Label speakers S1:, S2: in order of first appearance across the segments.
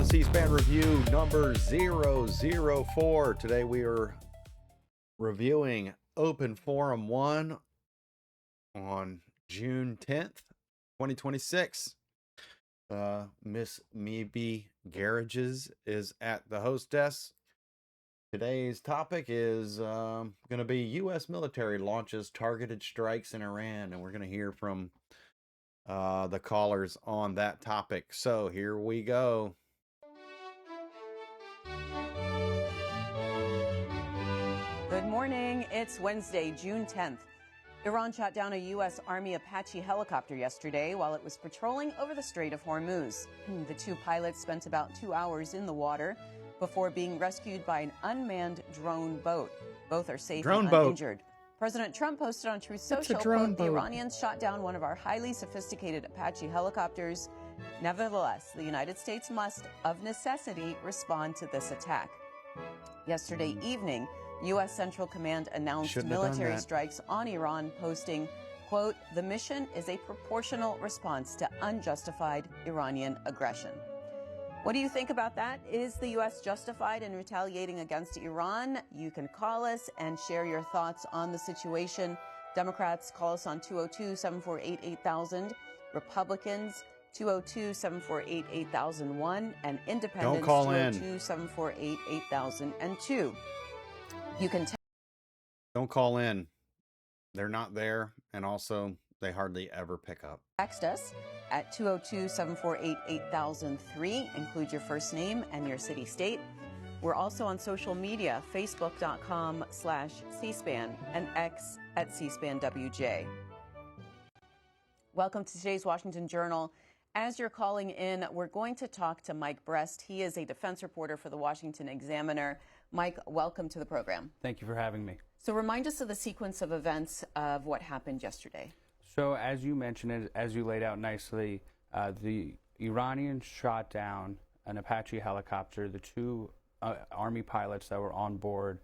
S1: to C-SPAN review number 004. Today we are reviewing Open Forum 1 on June 10th, 2026. Miss Meebe Garages is at the host desk. Today's topic is going to be U.S. military launches targeted strikes in Iran, and we're going to hear from the callers on that topic. So here we go.
S2: Good morning. It's Wednesday, June 10th. Iran shot down a U.S. Army Apache helicopter yesterday while it was patrolling over the Strait of Hormuz. The two pilots spent about 2 hours in the water before being rescued by an unmanned drone boat. Both are safe and uninjured. President Trump posted on Truth Social, quote, "The Iranians shot down one of our highly sophisticated Apache helicopters. Nevertheless, the United States must, of necessity, respond to this attack." Yesterday evening, U.S. Central Command announced military strikes on Iran, posting, quote, "The mission is a proportional response to unjustified Iranian aggression." What do you think about that? Is the U.S. justified in retaliating against Iran? You can call us and share your thoughts on the situation. Democrats, call us on 202-748-8000. Republicans, 202-748-8001. And independents, 202-748-8002. You can
S1: don't call in. They're not there, and also they hardly ever pick up.
S2: Text us at 202-748-8003. Include your first name and your city state. We're also on social media, facebook.com/cspan and X at CSpanWJ. Welcome to today's Washington Journal. As you're calling in, we're going to talk to Mike Brest. He is a defense reporter for the Washington Examiner. Mike, welcome to the program.
S3: Thank you for having me.
S2: So remind us of the sequence of events of what happened yesterday.
S3: So as you mentioned, as you laid out nicely, the Iranians shot down an Apache helicopter. The two Army pilots that were on board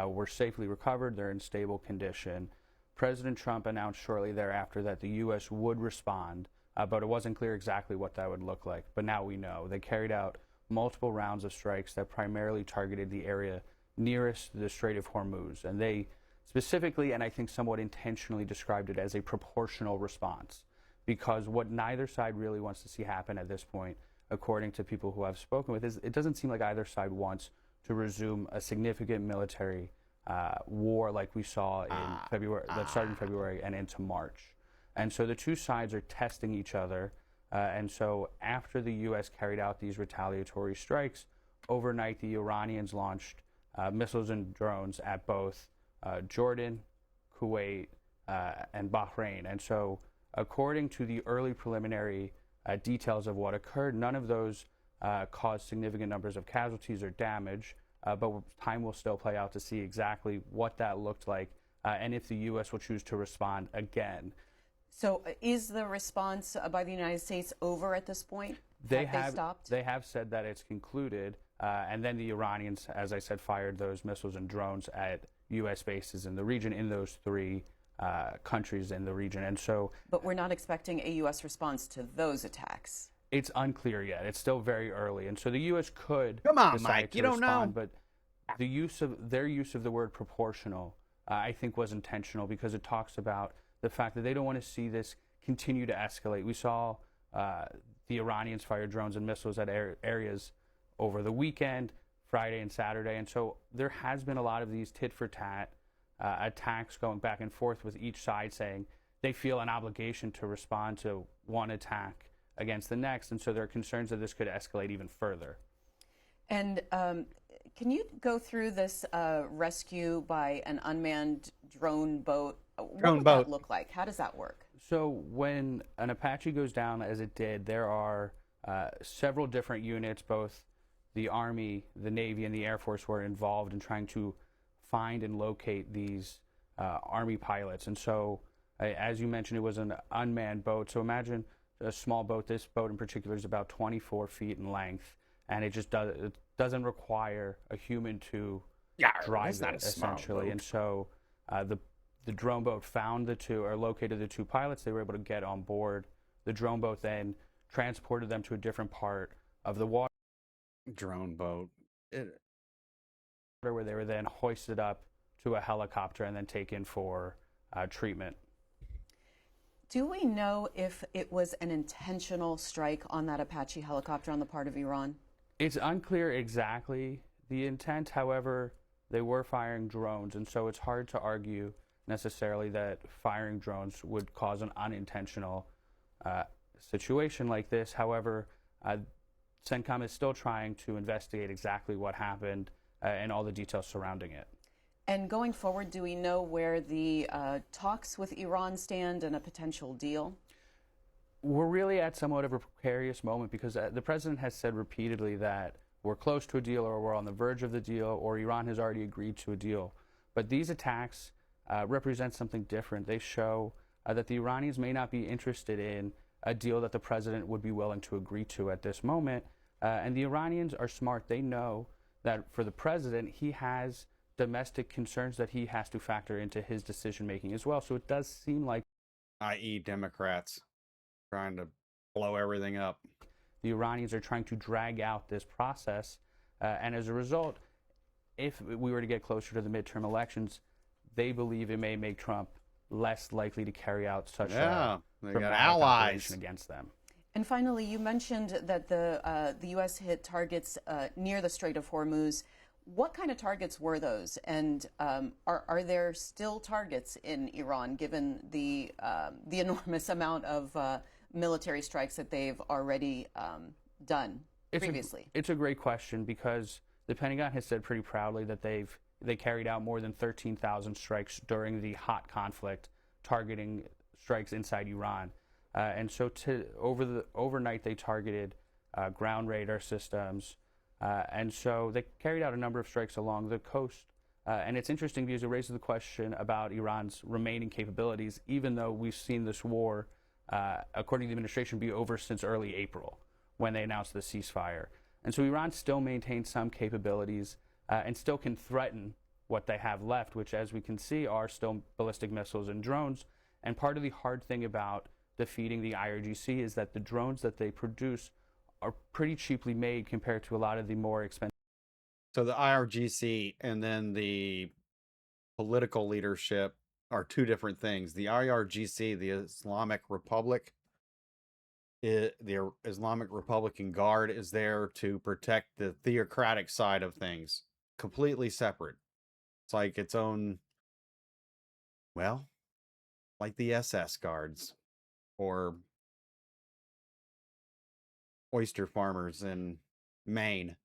S3: were safely recovered. They're in stable condition. President Trump announced shortly thereafter that the U.S. would respond, but it wasn't clear exactly what that would look like. But now we know. They carried out multiple rounds of strikes that primarily targeted the area nearest the Strait of Hormuz. And they specifically, and I think somewhat intentionally, described it as a proportional response, because what neither side really wants to see happen at this point, according to people who I've spoken with, is it doesn't seem like either side wants to resume a significant military war like we saw in February, that started in February and into March. And so the two sides are testing each other. And so after the U.S. carried out these retaliatory strikes, overnight the Iranians launched missiles and drones at both Jordan, Kuwait, and Bahrain. And so according to the early preliminary details of what occurred, none of those caused significant numbers of casualties or damage, but time will still play out to see exactly what that looked like and if the U.S. will choose to respond again.
S2: So is the response by the United States over at this point?
S3: They have said that it's concluded, and then the Iranians, as I said, fired those missiles and drones at U.S. bases in the region, in those three countries in the region. And so,
S2: but we're not expecting a U.S. response to those attacks.
S3: It's unclear yet. It's still very early, and so the U.S. could
S1: decide Mike, you don't
S3: respond,
S1: know.
S3: But their use of the word proportional, I think, was intentional, because it talks about the fact that they don't want to see this continue to escalate. We saw the Iranians fire drones and missiles at areas over the weekend, Friday and Saturday, and so there has been a lot of these tit-for-tat attacks going back and forth, with each side saying they feel an obligation to respond to one attack against the next, and so there are concerns that this could escalate even further.
S2: And can you go through this rescue by an unmanned drone boat? What would that look like? How does that work?
S3: So when an Apache goes down, as it did, there are several different units. Both the Army, the Navy, and the Air Force were involved in trying to find and locate these Army pilots. And so, as you mentioned, it was an unmanned boat. So imagine a small boat. This boat in particular is about 24 feet in length, and it just doesn't require a human to drive it, essentially. And so the drone boat found the two, or located the two pilots. They were able to get on board. The drone boat then transported them to a different part of the water.
S1: drone boat.
S3: Where they were then hoisted up to a helicopter and then taken for treatment.
S2: Do we know if it was an intentional strike on that Apache helicopter on the part of Iran?
S3: It's unclear exactly the intent. However, they were firing drones, and so it's hard to argue necessarily that firing drones would cause an unintentional situation like this. However, CENTCOM is still trying to investigate exactly what happened and all the details surrounding it.
S2: And going forward, do we know where the talks with Iran stand and a potential deal?
S3: We're really at somewhat of a precarious moment because the president has said repeatedly that we're close to a deal or we're on the verge of the deal or Iran has already agreed to a deal. But these attacks represent something different. They show that the Iranians may not be interested in a deal that the president would be willing to agree to at this moment. And the Iranians are smart. They know that for the president, he has domestic concerns that he has to factor into his decision making as well. So it does seem like,
S1: i.e. Democrats trying to blow everything up.
S3: The Iranians are trying to drag out this process. And as a result, if we were to get closer to the midterm elections, they believe it may make Trump less likely to carry out such a dramatic operation against them.
S2: And finally, you mentioned that the U.S. hit targets near the Strait of Hormuz. What kind of targets were those? And are there still targets in Iran, given the enormous amount of military strikes that they've already done previously?
S3: It's a great question because the Pentagon has said pretty proudly that they carried out more than 13,000 strikes during the hot conflict, targeting strikes inside Iran. And so overnight they targeted ground radar systems. And so they carried out a number of strikes along the coast. And it's interesting because it raises the question about Iran's remaining capabilities, even though we've seen this war, according to the administration, be over since early April when they announced the ceasefire. And so Iran still maintains some capabilities and still can threaten what they have left, which, as we can see, are still ballistic missiles and drones. And part of the hard thing about defeating the IRGC is that the drones that they produce are pretty cheaply made compared to a lot of the more expensive.
S1: So the IRGC and then the political leadership are two different things. The IRGC, the Islamic Republic, the Islamic Republican Guard is there to protect the theocratic side of things, completely separate. It's like its own, well, like the SS guards or oyster farmers in Maine.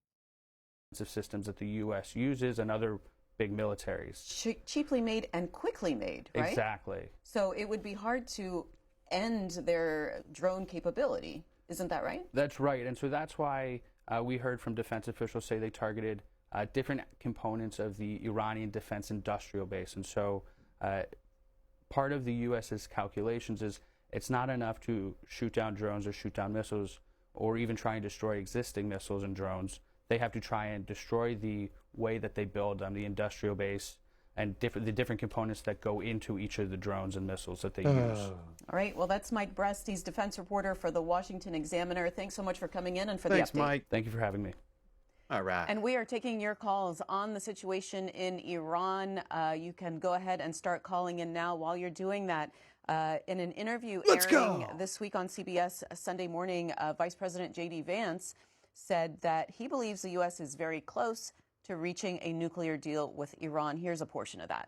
S3: Systems that the U.S. uses and other big militaries.
S2: Cheaply made and quickly made, right?
S3: Exactly.
S2: So it would be hard to end their drone capability. Isn't that right?
S3: That's right. And so that's why we heard from defense officials say they targeted different components of the Iranian defense industrial base. And so part of the U.S.'s calculations is it's not enough to shoot down drones or shoot down missiles or even try and destroy existing missiles and drones. They have to try and destroy the way that they build them, the industrial base, and the different components that go into each of the drones and missiles that they use.
S2: All right. Well, that's Mike Brest. He's defense reporter for the Washington Examiner. Thanks so much for coming in and for
S1: Thanks,
S2: the update.
S1: Mike.
S3: Thank you for having me.
S1: All right.
S2: And we are taking your calls on the situation in Iran. You can go ahead and start calling in now. While you're doing that, in an interview airing this week on CBS Sunday morning, Vice President J.D. Vance said that he believes the U.S. is very close to reaching a nuclear deal with Iran. Here's a portion of that.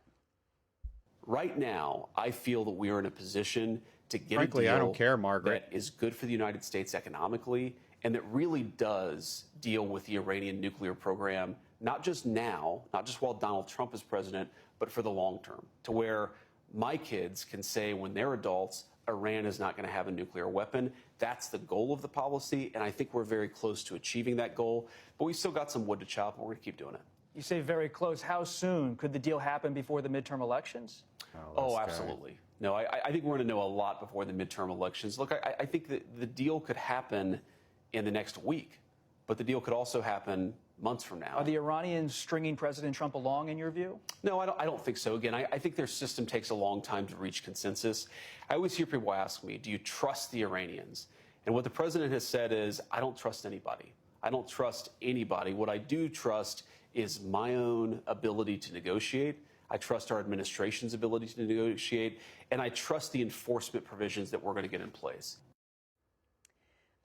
S4: Right now, I feel that we are in a position to get
S1: Frankly,
S4: a deal
S1: I don't care, Margaret.
S4: that is good for the United States economically and that really does deal with the Iranian nuclear program, not just now, not just while Donald Trump is president, but for the long term, to where my kids can say when they're adults, Iran is not going to have a nuclear weapon. That's the goal of the policy, and I think we're very close to achieving that goal. But we've still got some wood to chop, and we're going to keep doing it.
S5: You say very close. How soon? Could the deal happen before the midterm elections?
S4: Oh, absolutely. No, I think we're going to know a lot before the midterm elections. Look, I think that the deal could happen in the next week, but the deal could also happen months from now.
S5: Are the Iranians stringing President Trump along, in your view?
S4: No, I don't think so. Again, I think their system takes a long time to reach consensus. I always hear people ask me, do you trust the Iranians? And what the president has said is, I don't trust anybody. I don't trust anybody. What I do trust is my own ability to negotiate. I trust our administration's ability to negotiate, and I trust the enforcement provisions that we're going to get in place.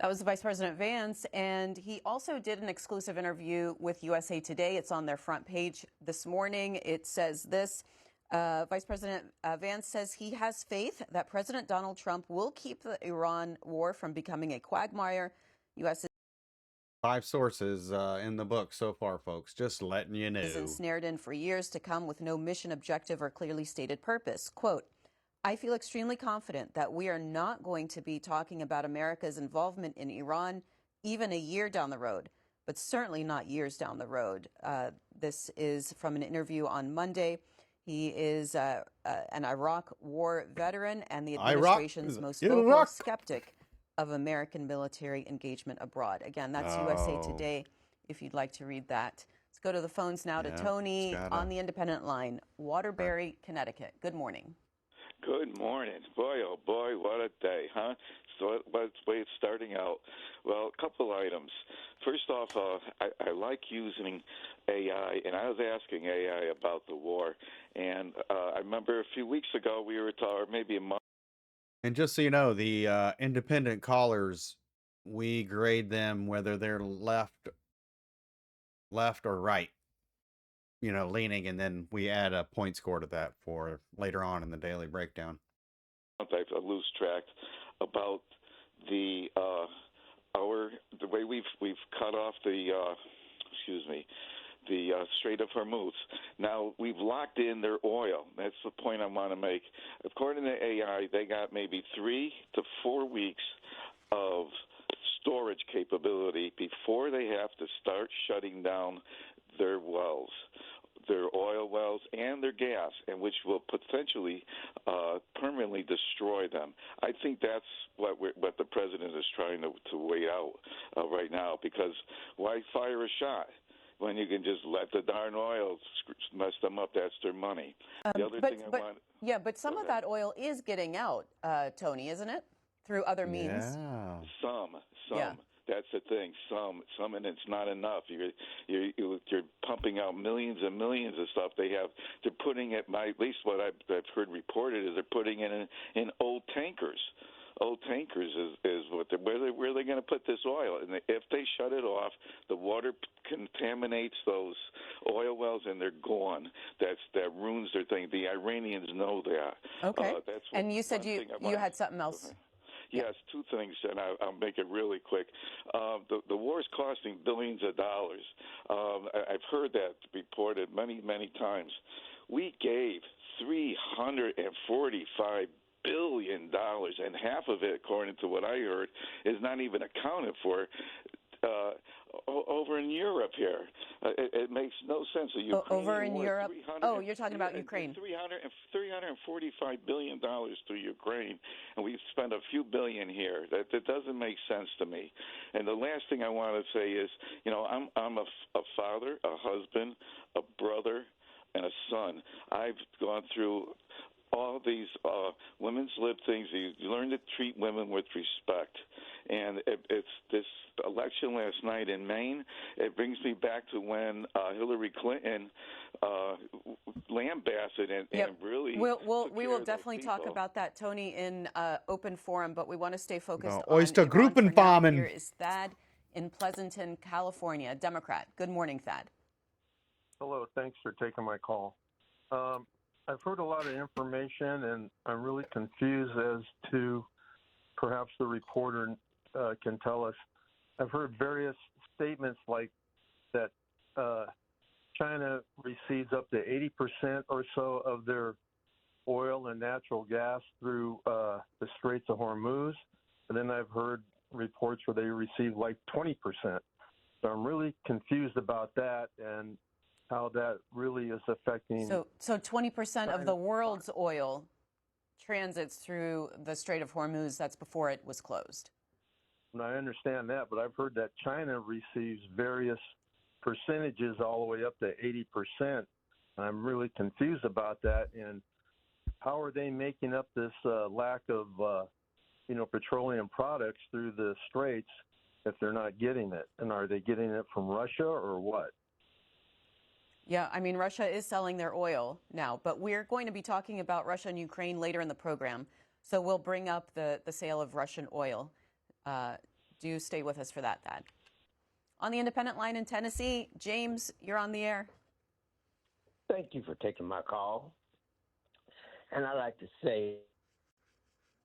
S2: That was Vice President Vance, and he also did an exclusive interview with USA Today. It's on their front page this morning. It says this. Vice President Vance says he has faith that President Donald Trump will keep the Iran war from becoming a quagmire. U.S.
S1: 5 sources in the book so far, folks. Just letting you know.
S2: is ensnared in for years to come with no mission, objective, or clearly stated purpose. Quote, I feel extremely confident that we are not going to be talking about America's involvement in Iran even a year down the road, but certainly not years down the road. This is from an interview on Monday. He is an Iraq war veteran and the administration's most vocal skeptic of American military engagement abroad. Again, that's USA Today, if you'd like to read that. Let's go to the phones now to Tony on the independent line, Waterbury, Connecticut. Good morning.
S6: Good morning. Boy, oh boy, what a day, huh? So what's the way it's starting out? Well, a couple items. First off, I like using AI, and I was asking AI about the war. And I remember a few weeks ago we were talking, maybe a month.
S1: And just so you know, the independent callers, we grade them whether they're left or right, leaning, and then we add a point score to that for later on in the daily breakdown.
S6: I lose track about the way we've cut off the Strait of Hormuz. Now, we've locked in their oil. That's the point I want to make. According to AI, they got maybe 3 to 4 weeks of storage capability before they have to start shutting down their wells, their oil wells, and their gas, and which will potentially permanently destroy them. I think that's what the president is trying to wait out right now, because why fire a shot when you can just let the darn oil mess them up? That's their money. The other thing I want...
S2: Yeah, but some of that oil is getting out, Tony, isn't it? Through other means.
S1: Yeah.
S6: Some. Yeah. That's the thing. Some, and it's not enough. You're pumping out millions and millions of stuff. They're putting it. At least what I've heard reported is they're putting it in old tankers. Old tankers is where are they going to put this oil? And if they shut it off, the water contaminates those oil wells, and they're gone. That ruins their thing. The Iranians know that.
S2: Okay. And you said you had something else.
S6: Okay. Yes, 2 things, and I'll make it really quick. The war is costing billions of dollars. I've heard that reported many, many times. We gave $345 billion, and half of it, according to what I heard, is not even accounted for over in Europe here. It makes no sense.
S2: Over in Europe? Oh, you're talking about Ukraine.
S6: $345 billion to Ukraine, and we've spent a few billion here. That doesn't make sense to me. And the last thing I want to say is, I'm a father, a husband, a brother, and a son. I've gone through all these women's lib things. You learn to treat women with respect. And it's this election last night in Maine. It brings me back to when Hillary Clinton lambasted and really.
S2: We will definitely talk about that, Tony, in open forum. But we want to stay focused on
S1: oyster group and farming.
S2: Here is Thad in Pleasanton, California, Democrat. Good morning, Thad.
S7: Hello. Thanks for taking my call. I've heard a lot of information, and I'm really confused as to perhaps the reporter can tell us. I've heard various statements like that China receives up to 80% or so of their oil and natural gas through the Straits of Hormuz. And then I've heard reports where they receive like 20%. So I'm really confused about that and how that really is affecting.
S2: So 20% of the world's oil transits through the Strait of Hormuz. That's before it was closed.
S7: And I understand that, but I've heard that China receives various percentages all the way up to 80%. I'm really confused about that. And how are they making up this lack of, petroleum products through the straits if they're not getting it? And are they getting it from Russia or what?
S2: Yeah, I mean, Russia is selling their oil now, but we're going to be talking about Russia and Ukraine later in the program. So we'll bring up the sale of Russian oil. Do stay with us for that, Thad. On the independent line in Tennessee, James, you're on the air.
S8: Thank you for taking my call. And I'd like to say,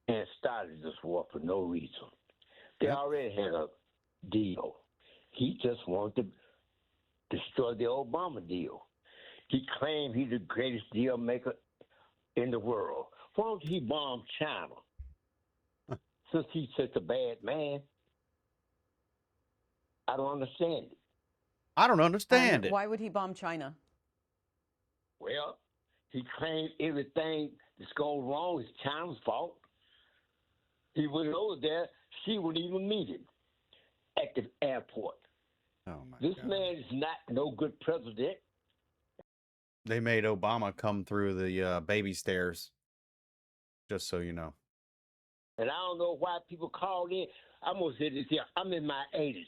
S8: and started this war for no reason. They already had a deal. He just wanted to destroy the Obama deal. He claimed he's the greatest deal maker in the world. Why don't he bomb China? Since he's such a bad man, I don't understand it.
S1: I don't understand it.
S2: Why would he bomb China?
S8: Well, he claimed everything that's going wrong is China's fault. He went over there, she wouldn't even meet him at the airport.
S1: Oh my
S8: This
S1: God.
S8: man is not no good president.
S1: They made Obama come through the baby stairs, just so you know.
S8: And I don't know why people called in. I'm going to say this here. I'm in my 80s.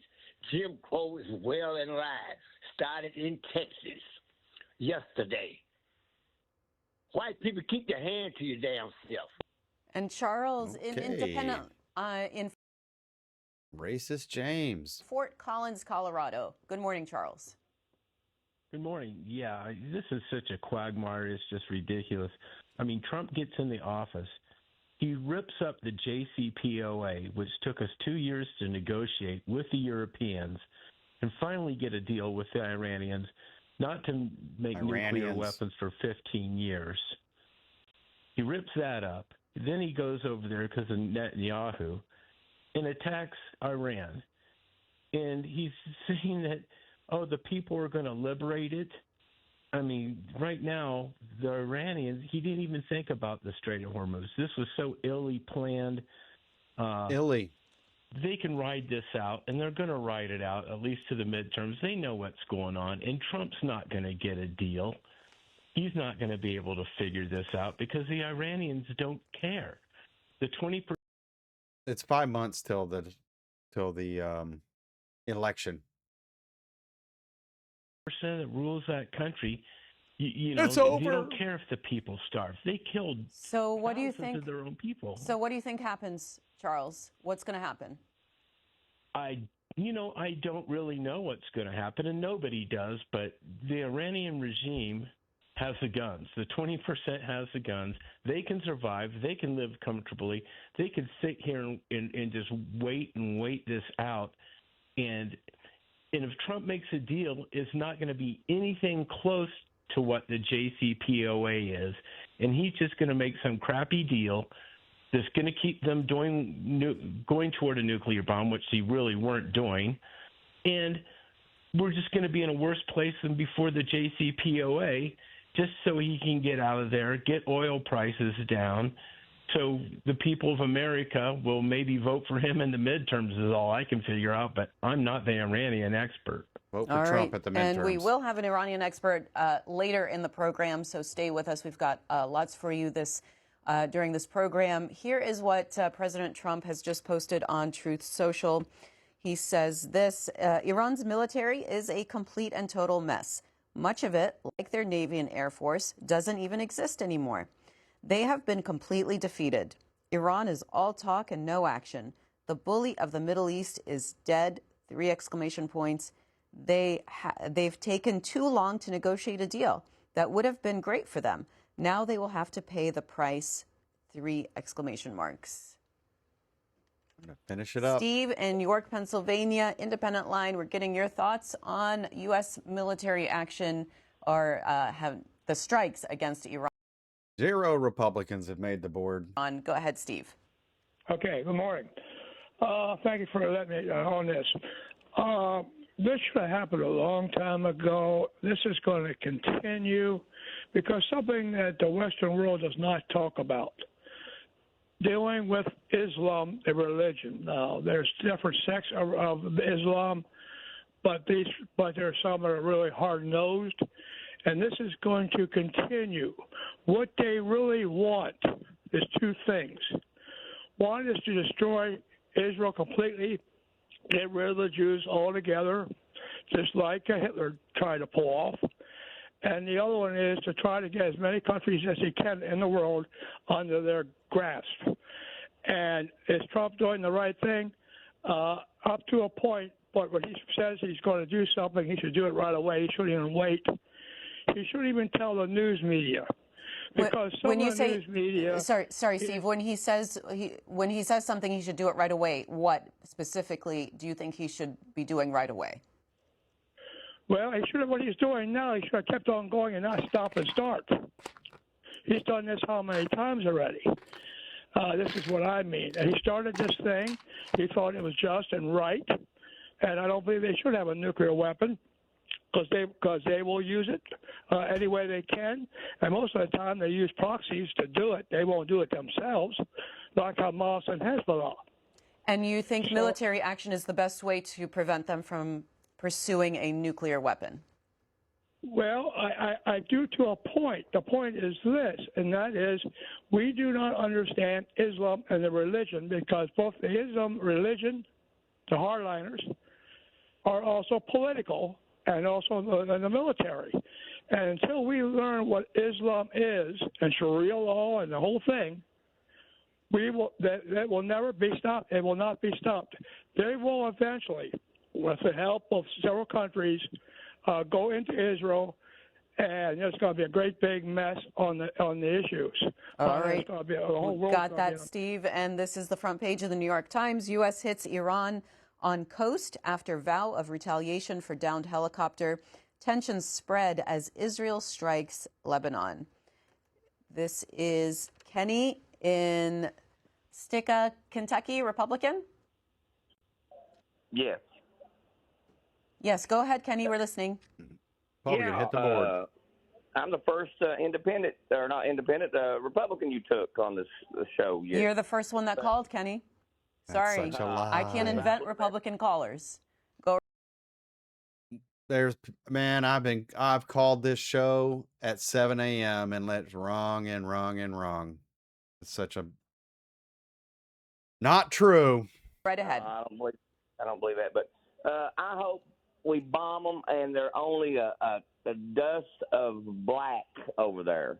S8: Jim Crow is well and alive. Started in Texas yesterday. White people, keep your hand to your damn self.
S2: And Charles, in
S1: Okay.
S2: independent, in
S1: Racist James.
S2: Fort Collins, Colorado. Good morning, Charles.
S9: Good morning. Yeah, this is such a quagmire. It's just ridiculous. I mean, Trump gets in the office. He rips up the JCPOA, which took us 2 years to negotiate with the Europeans and finally get a deal with the Iranians, not to make nuclear
S1: Iranians.
S9: weapons for 15 years. He rips that up. Then he goes over there because of Netanyahu and attacks Iran. And he's saying that, oh, the people are going to liberate it. I mean, right now, the Iranians, he didn't even think about the Strait of Hormuz. This was so illy planned.
S1: Illy.
S9: They can ride this out, and they're going to ride it out, at least to the midterms. They know what's going on, and Trump's not going to get a deal. He's not going to be able to figure this out because the Iranians don't care. The 20%.
S1: It's 5 months till the election.
S9: That rules that country, you know,
S1: It's
S9: they
S1: over.
S9: don't care if the people starve. They killed
S2: So what do you
S9: thousands
S2: think?
S9: of their own people.
S2: So what do you think happens, Charles? What's going to happen?
S9: I don't really know what's going to happen, and nobody does, but the Iranian regime has the guns. The 20% has the guns. They can survive. They can live comfortably. They can sit here and just wait this out. And if Trump makes a deal, it's not going to be anything close to what the JCPOA is. And he's just going to make some crappy deal that's going to keep them going toward a nuclear bomb, which they really weren't doing. And we're just going to be in a worse place than before the JCPOA, just so he can get out of there, get oil prices down, so the people of America will maybe vote for him in the midterms is all I can figure out, but I'm not the Iranian expert.
S1: Vote for
S2: All
S1: Trump
S2: right.
S1: at the midterms.
S2: And we will have an Iranian expert later in the program, so stay with us. We've got lots for you during this program. Here is what President Trump has just posted on Truth Social. He says this: Iran's military is a complete and total mess. Much of it, like their Navy and Air Force, doesn't even exist anymore. They have been completely defeated. Iran is all talk and no action. The bully of the Middle East is dead. 3 exclamation points. They've taken too long to negotiate a deal that would have been great for them. Now they will have to pay the price. 3 exclamation marks.
S1: I'm going to finish it up.
S2: Steve in York, Pennsylvania, independent line. We're getting your thoughts on U.S. military action or have the strikes against Iran.
S1: 0 Republicans have made the board.
S2: Go ahead, Steve.
S10: Okay, good morning. Thank you for letting me on this. This should have happened a long time ago. This is going to continue because something that the Western world does not talk about. Dealing with Islam, a religion. Now, there's different sects of Islam, but there are some that are really hard-nosed, and this is going to continue. What they really want is 2 things. One is to destroy Israel completely get rid of the Jews altogether, just like Hitler tried to pull off. And the other one is to try to get as many countries as he can in the world under their grasp. And is Trump doing the right thing? Up to a point, but when he says he's going to do something, he should do it right away. He shouldn't even wait. He shouldn't even tell the news media. Because
S2: when you
S10: news media,
S2: sorry, Steve. When he says something, he should do it right away. What specifically do you think he should be doing right away?
S10: Well, he should have. What he's doing now, he should have kept on going and not stop and start. He's done this how many times already? This is what I mean. And he started this thing. He thought it was just and right, and I don't believe they should have a nuclear weapon. Because they will use it any way they can, and most of the time they use proxies to do it. They won't do it themselves, like Hamas and Hezbollah.
S2: And you think military action is the best way to prevent them from pursuing a nuclear weapon?
S10: Well, I do to a point. The point is this, and that is we do not understand Islam and the religion, because both the Islam religion, the hardliners, are also political, and also in the military. And until we learn what Islam is and Sharia law and the whole thing, that will never be stopped. It will not be stopped. They will eventually, with the help of several countries, go into Israel, and there's going to be a great big mess on the issues.
S2: All right. Got that,
S10: Steve.
S2: Steve. And this is the front page of the New York Times. U.S. hits Iran on coast after vow of retaliation for downed helicopter. Tensions spread as Israel strikes Lebanon. This is Kenny in Sticka, Kentucky, Republican?
S11: Yes.
S2: Yes, go ahead, Kenny. We're listening.
S1: Republican, hit the board.
S11: I'm the first Republican you took on this show. Yes.
S2: You're the first one that called, Kenny. Sorry,
S1: That's such a lie.
S2: I can't invent Republican callers. Go.
S1: I've called this show at 7 a.m. and it's wrong and wrong and wrong. It's such a not true.
S2: Right ahead.
S11: I don't believe that, but I hope we bomb them and they're only a dust of black over there.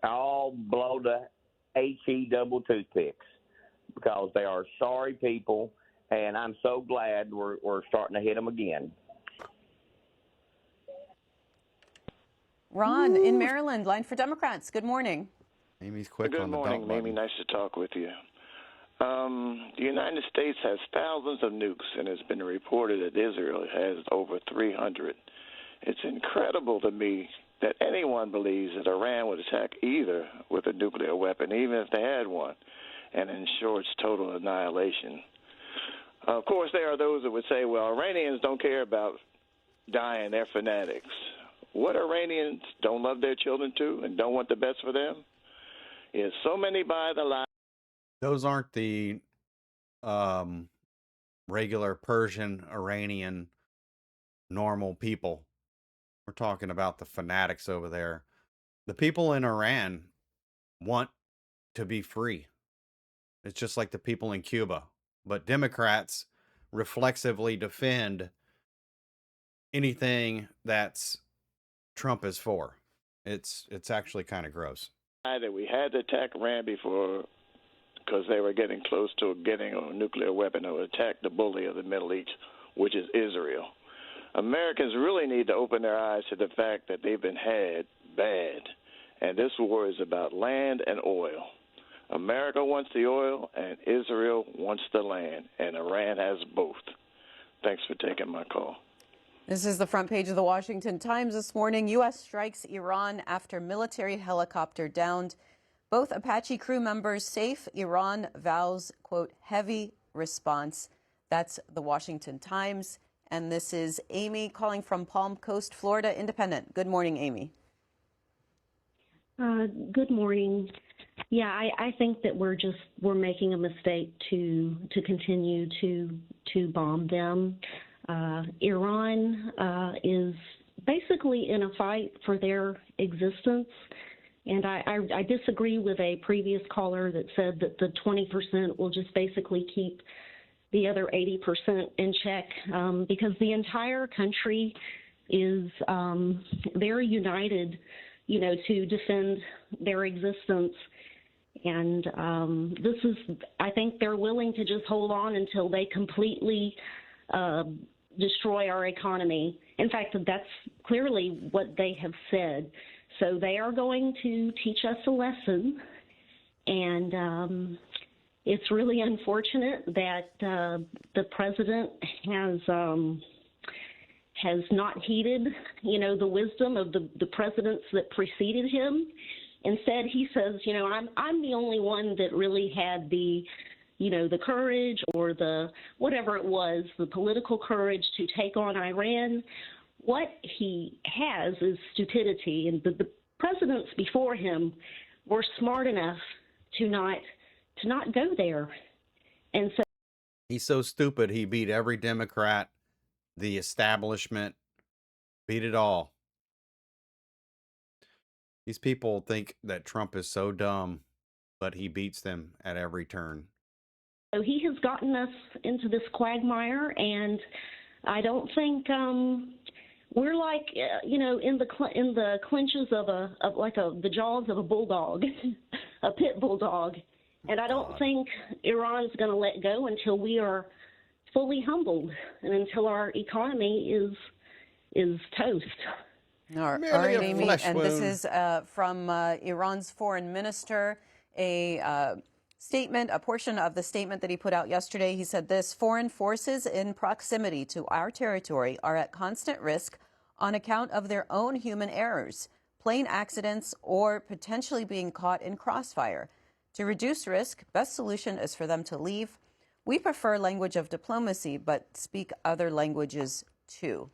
S11: All blow to HE double toothpicks, because they are sorry people, and I'm so glad we're starting to hit them again.
S2: Ron in Maryland, line for Democrats. Good morning.
S1: Amy's quick
S6: Good
S1: on the
S6: morning,
S1: belt button.
S6: Amy. Nice to talk with you. The United States has thousands of nukes, and it's been reported that Israel has over 300. It's incredible to me that anyone believes that Iran would attack either with a nuclear weapon, even if they had one, and ensure its total annihilation. Of course, there are those that would say, well, Iranians don't care about dying, they're fanatics. What Iranians don't love their children too and don't want the best for them is so many buy the lie.
S1: Those aren't the regular Persian, Iranian, normal people. We're talking about the fanatics over there. The people in Iran want to be free. It's just like the people in Cuba. But Democrats reflexively defend anything that's Trump is for. It's actually kind of gross.
S6: That we had to attack Iran before, because they were getting close to getting a nuclear weapon to attack the bully of the Middle East, which is Israel. Americans really need to open their eyes to the fact that they've been had bad, and this war is about land and oil. America wants the oil, and Israel wants the land, and Iran has both. Thanks for taking my call.
S2: This is the front page of the Washington Times this morning. U.S. strikes Iran after military helicopter downed. Both Apache crew members safe. Iran vows, quote, heavy response. That's the Washington Times. And this is Amy calling from Palm Coast, Florida, Independent. Good morning, Amy.
S12: Good morning. Yeah, I think that we're making a mistake to continue to bomb them. Iran is basically in a fight for their existence, and I disagree with a previous caller that said that the 20% will just basically keep the other 80% in check, because the entire country is very united, to defend their existence. And I think they're willing to just hold on until they completely destroy our economy. In fact, that's clearly what they have said. So they are going to teach us a lesson. And it's really unfortunate that the president has not heeded, the wisdom of the presidents that preceded him. Instead, he says, I'm the only one that really had the courage or the whatever it was, the political courage to take on Iran. What he has is stupidity, and the presidents before him were smart enough to not go there. And so
S1: he's so stupid he beat every Democrat, the establishment, beat it all. These people think that Trump is so dumb, but he beats them at every turn.
S12: So he has gotten us into this quagmire, and I don't think we're like in the clinches of the jaws of a bulldog, a pit bulldog, and I don't think Iran's going to let go until we are fully humbled and until our economy is toast.
S2: All right, Amy, and this is from Iran's foreign minister, a portion of the statement that he put out yesterday. He said this: foreign forces in proximity to our territory are at constant risk on account of their own human errors, plane accidents, or potentially being caught in crossfire. To reduce risk, best solution is for them to leave. We prefer language of diplomacy, but speak other languages too.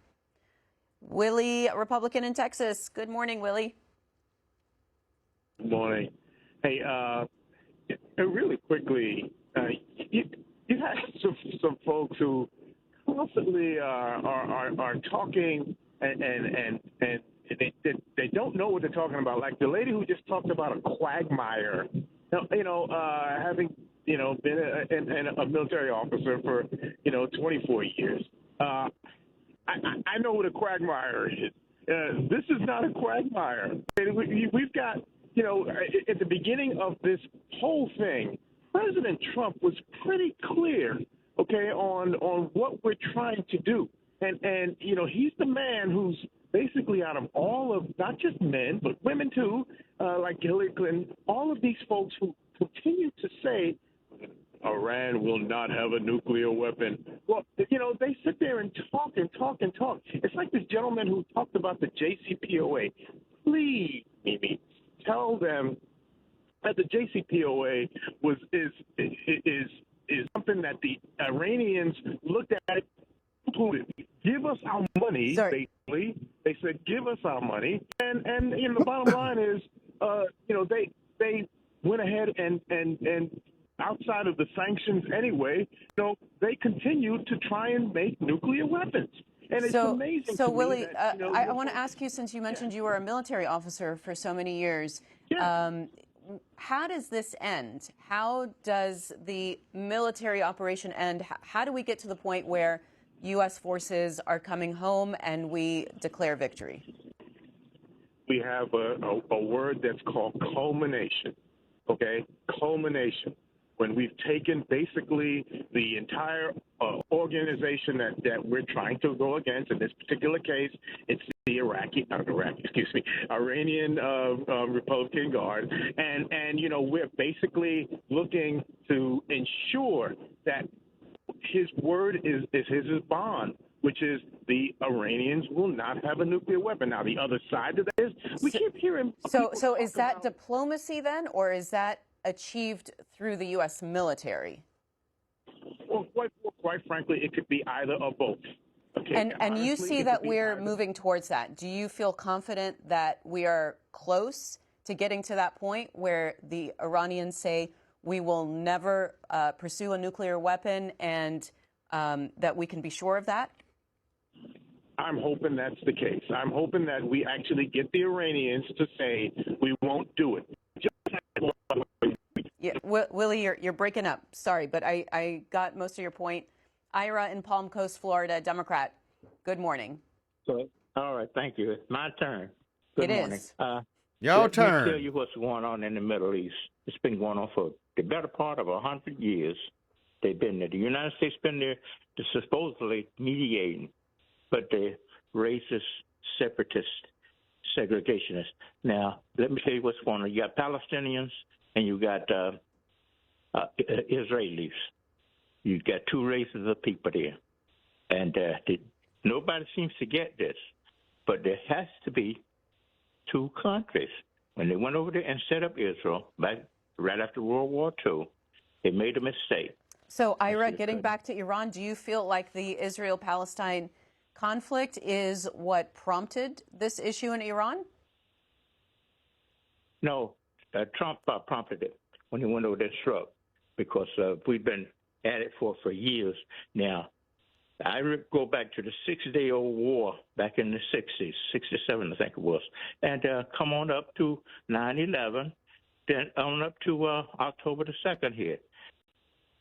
S2: Willie, a Republican in Texas. Good morning, Willie.
S13: Good morning. Hey, really quickly, you have some folks who constantly are talking and they don't know what they're talking about. Like the lady who just talked about a quagmire. Having been a military officer for 24 years. I know what a quagmire is. This is not a quagmire. We've got, at the beginning of this whole thing, President Trump was pretty clear, on what we're trying to do. And he's the man who's basically out of all of, not just men, but women too, like Hillary Clinton, all of these folks who continue to say, Iran will not have a nuclear weapon. Well, they sit there and talk and talk and talk. It's like this gentleman who talked about the JCPOA. Please, Mimi, tell them that the JCPOA is something that the Iranians looked at. Give us our money, basically. They said, give us our money. And the bottom line is, they went ahead and outside of the sanctions anyway, they continued to try and make nuclear weapons. And it's amazing.
S2: So,
S13: to
S2: Willie,
S13: me that,
S2: I want to ask you, since you mentioned you were a military officer for so many years, how does this end? How does the military operation end? How do we get to the point where U.S. forces are coming home and we declare victory?
S13: We have a word that's called culmination, culmination. When we've taken basically the entire organization that we're trying to go against, in this particular case, it's the Iranian Republican Guard, and we're basically looking to ensure that his word is his bond, which is the Iranians will not have a nuclear weapon. Now, the other side of that is we keep hearing.
S2: So is that diplomacy then, or is that achieved through the U.S. military?
S13: Well, quite frankly, it could be either or both.
S2: And you see that we're moving towards that. Do you feel confident that we are close to getting to that point where the Iranians say we will never pursue a nuclear weapon, and that we can be sure of that?
S13: I'm hoping that's the case. I'm hoping that we actually get the Iranians to say we won't do it.
S2: Yeah, Willie, you're breaking up. Sorry, but I got most of your point. Ira in Palm Coast, Florida, Democrat. Good morning.
S14: So, all right, thank you. It's my turn. Good
S2: It
S14: morning.
S2: is.
S1: Your
S14: Let me tell
S1: turn.
S14: you what's going on in the Middle East. It's been going on for the better part of 100 years. They've been there. The United States been there to supposedly mediating, but they're racist, separatist, segregationists. Now, let me tell you what's going on. You got Palestinians and you got Israelis. You got two races of people there, and nobody seems to get this. But there has to be two countries. When they went over there and set up Israel back right after World War II, they made a mistake.
S2: So, Ira, getting back to Iran, do you feel like the Israel-Palestine conflict is what prompted this issue in Iran?
S14: No, Trump prompted it when he went over there and struck, because we've been at it for years now. I go back to the Six-Day-Old War back in the 60s, 67, I think it was, and come on up to 9/11, then on up to October the 2nd here.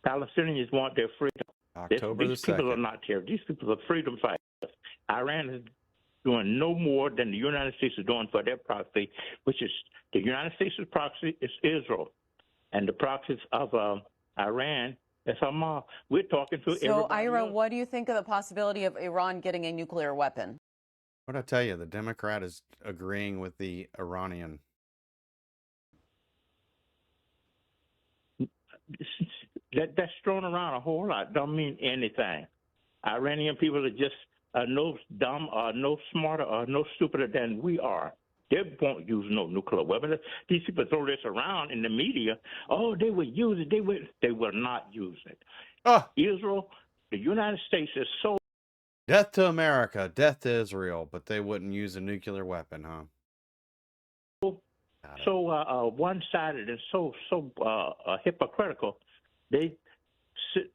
S14: Palestinians want their freedom.
S1: October the
S14: These people
S1: 2nd.
S14: are not terrorists. These people are freedom fighters. Iran is doing no more than the United States is doing for their proxy, which is the United States' proxy is Israel, and the proxies of Iran is Hamas. We're talking to everybody
S2: So, Ira,
S14: else.
S2: what do you think of the possibility of Iran getting a nuclear weapon?
S1: What I tell you, the Democrat is agreeing with the Iranian.
S14: That's thrown around a whole lot. Don't mean anything. Iranian people are just no dumb or no smarter or no stupider than we are. They won't use no nuclear weapon. These people throw this around in the media. Oh, they will use it. They will not use it. Israel, the United States is so.
S1: Death to America, death to Israel, but they wouldn't use a nuclear weapon, huh?
S14: So one-sided and so hypocritical. They sit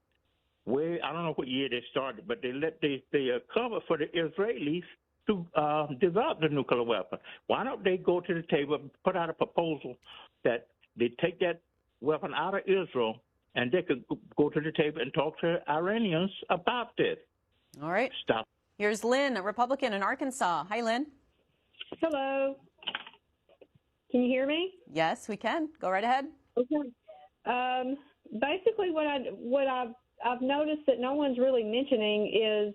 S14: way. I don't know what year they started, but they cover for the Israelis to develop the nuclear weapon. Why don't they go to the table and put out a proposal that they take that weapon out of Israel and they could go to the table and talk to Iranians about this?
S2: All right.
S14: Stop.
S2: Here's Lynn, a Republican in Arkansas. Hi, Lynn.
S15: Hello. Can you hear me?
S2: Yes, we can. Go right ahead.
S15: Okay. Basically, what I've noticed that no one's really mentioning is,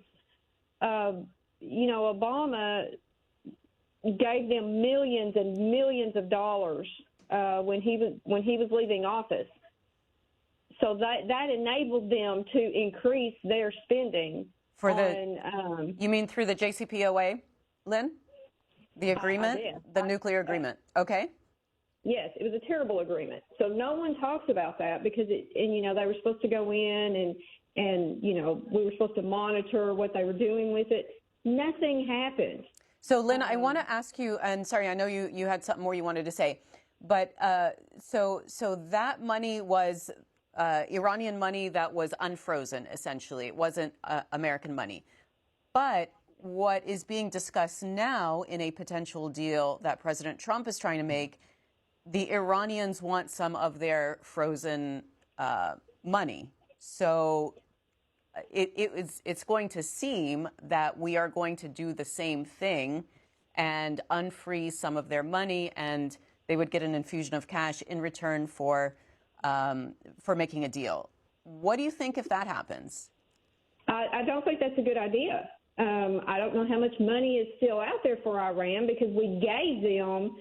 S15: Obama gave them millions and millions of dollars when he was leaving office. So that enabled them to increase their spending.
S2: You mean through the JCPOA, Lynn? The agreement, the nuclear agreement. Okay.
S15: Yes, it was a terrible agreement. So no one talks about that because they were supposed to go in and we were supposed to monitor what they were doing with it. Nothing happened.
S2: So Lynn, I want to ask you, and sorry, I know you had something more you wanted to say, but so that money was Iranian money that was unfrozen, essentially. It wasn't American money. But what is being discussed now in a potential deal that President Trump is trying to make, the Iranians want some of their frozen money. So it's going to seem that we are going to do the same thing and unfreeze some of their money, and they would get an infusion of cash in return for making a deal. What do you think if that happens?
S15: I don't think that's a good idea. I don't know how much money is still out there for Iran because we gave them,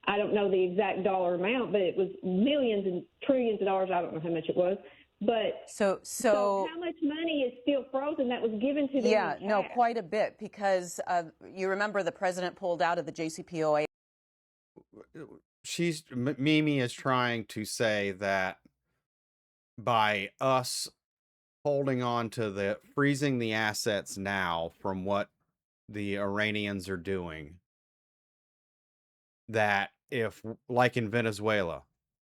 S15: I don't know the exact dollar amount, but it was millions and trillions of dollars. I don't know how much it was. But so how much money is still frozen that was given to them?
S2: Yeah, no, quite a bit, because you remember the president pulled out of the JCPOA.
S1: Mimi is trying to say that by us holding on to freezing the assets now from what the Iranians are doing, that if, like in Venezuela,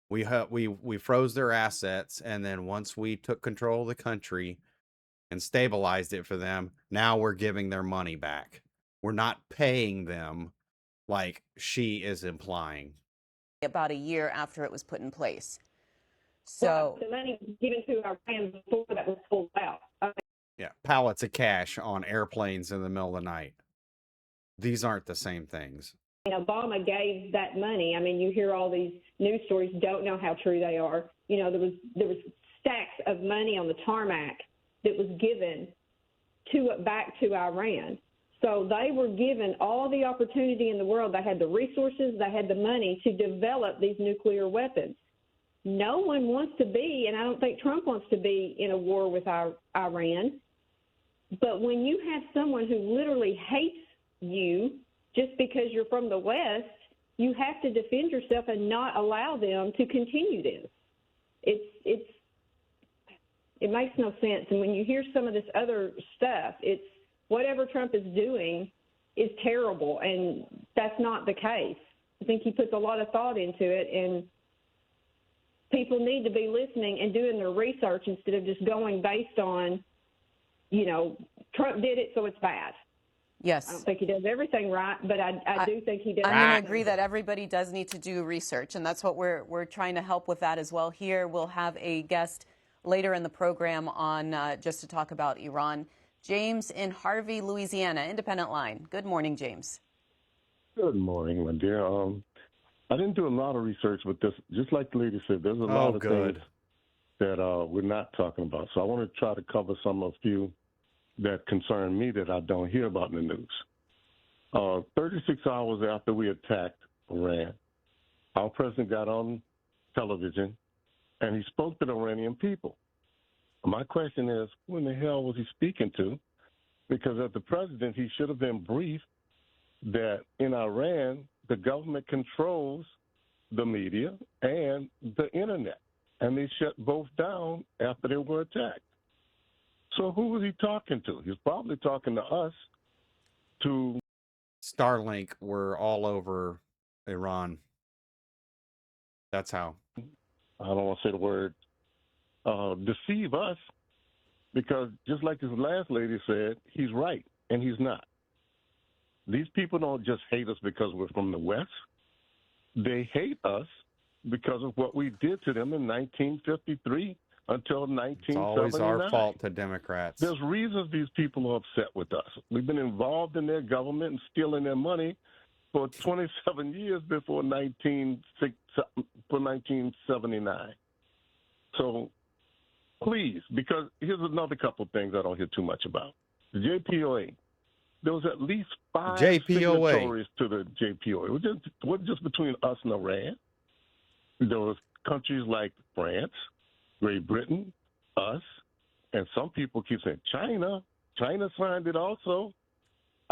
S1: we froze their assets, and then once we took control of the country and stabilized it for them, now we're giving their money back. We're not paying them, like she is implying.
S2: About a year after it was put in place. So
S15: the money was given to Iran before that was pulled out.
S1: Yeah, pallets of cash on airplanes in the middle of the night. These aren't the same things.
S15: Obama gave that money. I mean, you hear all these news stories, don't know how true they are. There was stacks of money on the tarmac that was given back to Iran. So they were given all the opportunity in the world. They had the resources, they had the money to develop these nuclear weapons. No one wants to be, and I don't think Trump wants to be, in a war with Iran. But when you have someone who literally hates you just because you're from the West, you have to defend yourself and not allow them to continue this. It makes no sense. And when you hear some of this other stuff, it's whatever Trump is doing is terrible, and that's not the case. I think he puts a lot of thought into it, and people need to be listening and doing their research instead of just going based on, Trump did it, so it's bad.
S2: Yes.
S15: I don't think he does everything right, but I do think he does.
S2: I'm going to agree that everybody does need to do research, and that's what we're trying to help with that as well here. We'll have a guest later in the program on just to talk about Iran. James in Harvey, Louisiana, Independent Line. Good morning, James.
S16: Good morning, my dear. I didn't do a lot of research, but just like the lady said, there's a lot of things that we're not talking about. So I want to try to cover a few that concern me that I don't hear about in the news. 36 hours after we attacked Iran, our president got on television and he spoke to the Iranian people. My question is, who in the hell was he speaking to? Because as the president, he should have been briefed that in Iran, the government controls the media and the internet, and they shut both down after they were attacked. So who was he talking to? He was probably talking to us.
S1: Starlink were all over Iran. That's how.
S16: I don't want to say the word deceive us, because just like this last lady said, he's right, and he's not. These people don't just hate us because we're from the West. They hate us because of what we did to them in 1953 until 1979.
S1: It's always our fault to Democrats.
S16: There's reasons these people are upset with us. We've been involved in their government and stealing their money for 27 years before 1979. So please, because here's another couple of things I don't hear too much about. The JPOA. There was at least 5 signatories to the JPOA. It wasn't just between us and Iran. There was countries like France, Great Britain, us, and some people keep saying China. China signed it also.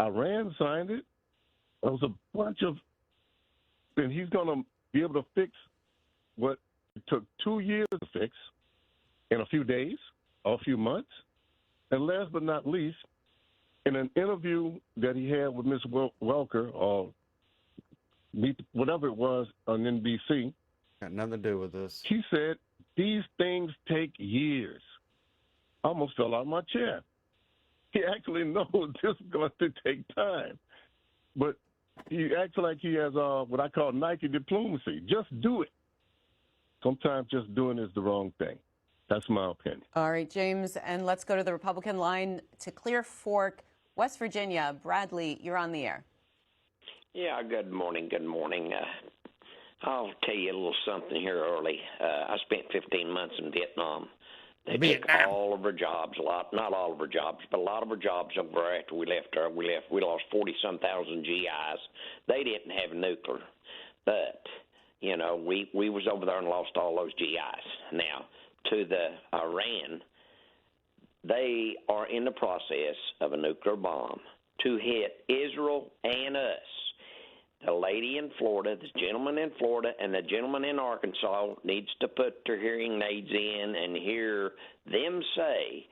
S16: Iran signed it. There was a bunch of, and he's going to be able to fix what it took 2 years to fix in a few days or a few months. And last but not least, in an interview that he had with Ms. Welker, or whatever it was on NBC,
S1: got nothing to do with this.
S16: He said these things take years. I almost fell out of my chair. He actually knows this is going to take time, but he acts like he has what I call Nike diplomacy. Just do it. Sometimes just doing is the wrong thing. That's my opinion.
S2: All right, James, and let's go to the Republican line to Clear Fork, West Virginia. Bradley, you're on the air.
S17: Yeah, good morning. Good morning. I'll tell you a little something here early. I spent 15 months in Vietnam. They took all of our jobs, not all of our jobs, but a lot of our jobs over after we left there. We lost 40-some thousand GIs. They didn't have nuclear, but we was over there and lost all those GIs. Now, to the Iran, they are in the process of a nuclear bomb to hit Israel and us. The lady in Florida, the gentleman in Florida, and the gentleman in Arkansas needs to put their hearing aids in and hear them say,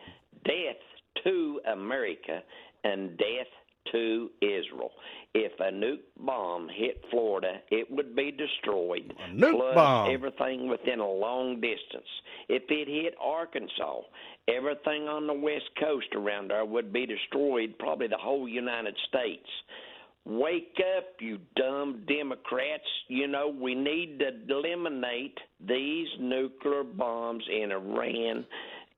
S17: death to America and death to Israel. If a nuke bomb hit Florida, it would be destroyed, plus everything within a long distance. If it hit Arkansas, everything on the west coast around there would be destroyed, probably the whole United States. Wake up, you dumb Democrats. You know, we need to eliminate these nuclear bombs in Iran.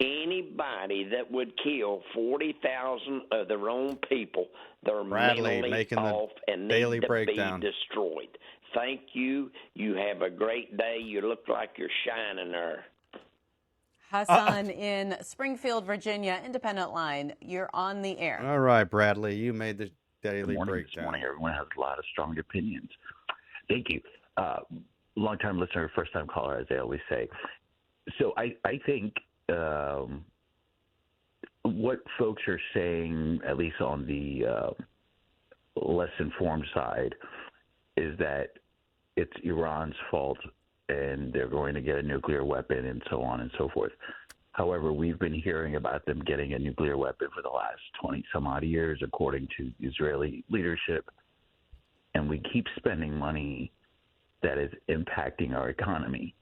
S17: Anybody that would kill 40,000 of their own people, they're
S1: Bradley
S17: mentally
S1: making
S17: off
S1: the
S17: and
S1: daily
S17: need to
S1: breakdown.
S17: be destroyed. Thank you. You have a great day. You look like you're shining there.
S2: Hassan in Springfield, Virginia, Independent Line. You're on the air.
S1: All right, Bradley, you made the daily
S18: Good morning.
S1: breakdown.
S18: This morning, everyone has a lot of strong opinions. Thank you. Long-time listener, first-time caller, as they always say. So I think what folks are saying, at least on the less informed side, is that it's Iran's fault and they're going to get a nuclear weapon and so on and so forth. However, we've been hearing about them getting a nuclear weapon for the last 20-some-odd years, according to Israeli leadership, and we keep spending money that is impacting our economy.